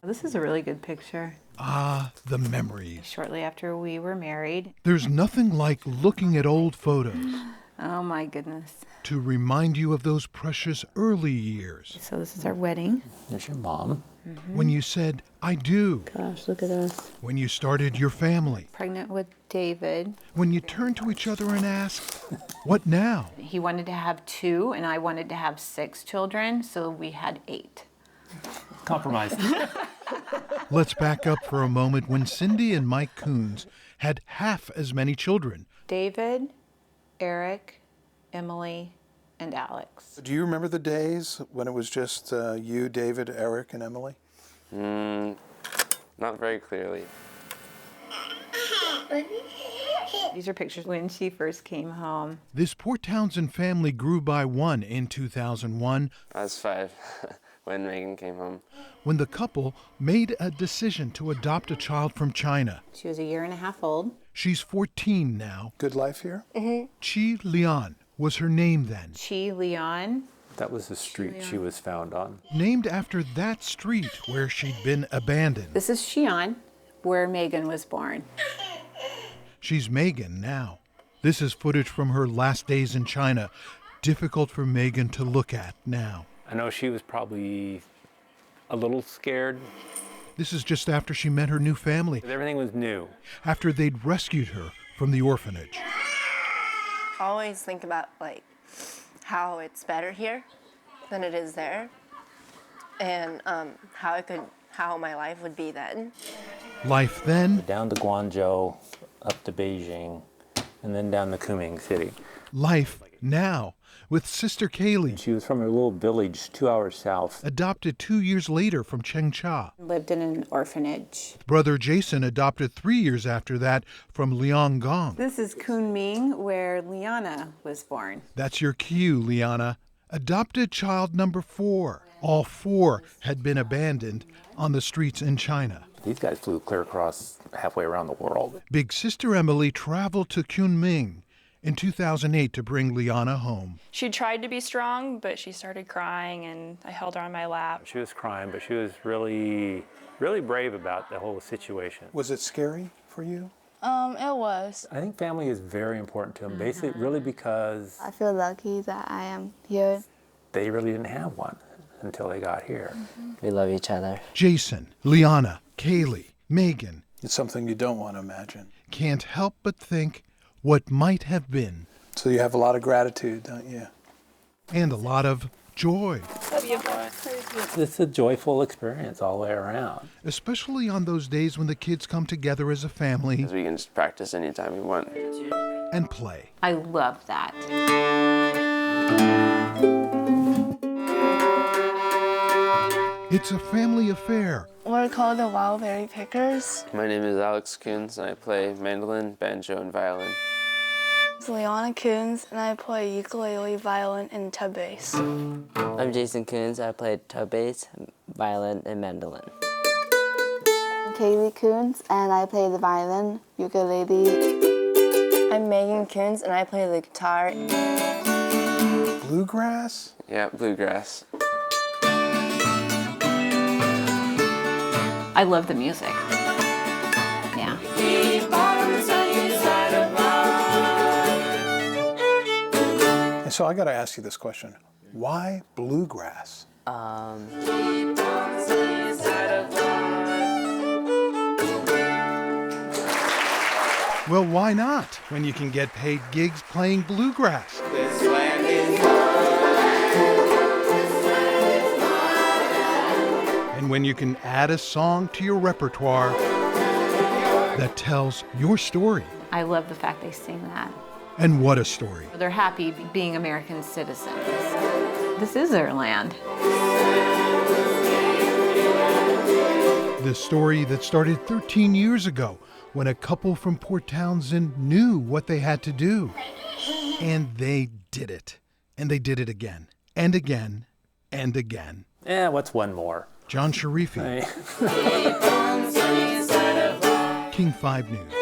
This is a really good picture. Ah, the memories. Shortly after we were married. There's nothing like looking at old photos Oh my goodness. to remind you of those precious early years. So this is our wedding. There's your mom. When you said, I do. Gosh, look at us. When you started your family. Pregnant with David. When you turned to each other and asked, what now? He wanted to have 2 and I wanted to have 6 children, so we had 8. Compromise. Let's back up for a moment when Cindy and Mike Coons had half as many children. David, Eric, Emily, and Alex. Do you remember the days when it was just you, David, Eric, and Emily? Not very clearly. These are pictures when she first came home. This Port Townsend family grew by 1 in 2001 I was 5 when Megan came home. when the couple made a decision to adopt a child from China. She was a year and a half old. She's 14 now. Good life here? Chi Lian was her name then, Chi Leon. That was the street she was found on. named after that street where she'd been abandoned. This is Xi'an, where Megan was born. She's Megan now. This is footage from her last days in China, difficult for Megan to look at now. I know she was probably a little scared. This is just after she met her new family, Everything was new. after they'd rescued her from the orphanage. I always think about like how it's better here than it is there, and how my life would be then. Life then, Down to Guangzhou, up to Beijing, and then down to Kunming City. life now, with sister Kaylee, She was from a little village 2 hours south. adopted 2 years later from Chengcha. Lived in an orphanage. Brother Jason adopted 3 years after that from Liangong. This is Kunming, where Liana was born. That's your cue, Liana. Adopted child number 4. All 4 had been abandoned on the streets in China. These guys flew clear across halfway around the world. Big sister Emily traveled to Kunming in 2008 to bring Liana home. She tried to be strong, but she started crying, and I held her on my lap. She was crying, but she was really, really brave about the whole situation. Was it scary for you? It was. I think family is very important to them, basically, really because I feel lucky that I am here. they really didn't have one until they got here. We love each other. Jason, Liana, Kaylee, Megan It's something you don't want to imagine. can't help but think what might have been, So you have a lot of gratitude, don't you? and a lot of joy, It's a joyful experience all the way around. especially on those days when the kids come together as a family Because we can just practice anytime we want. and play. I love that. It's a family affair, We're called the Wildberry Pickers. My name is Alex Coons, and I play mandolin, banjo, and violin. It's Liana Coons, and I play ukulele, violin, and tub bass. I'm Jason Coons. I play tub bass, violin, and mandolin. I'm Kaylee Coons, and I play the violin, ukulele. I'm Megan Coons, and I play the guitar. Bluegrass? Yeah, bluegrass. I love the music. Yeah. And so I got to ask you this question. Why bluegrass? Well, why not when you can get paid gigs playing bluegrass? And when you can add a song to your repertoire that tells your story. I love the fact they sing that. And what a story. They're happy being American citizens. This is their land. The story that started 13 years ago when a couple from Port Townsend knew what they had to do. And they did it. And they did it again and again and again. What's one more? John Sharifi, Hey. King 5 News.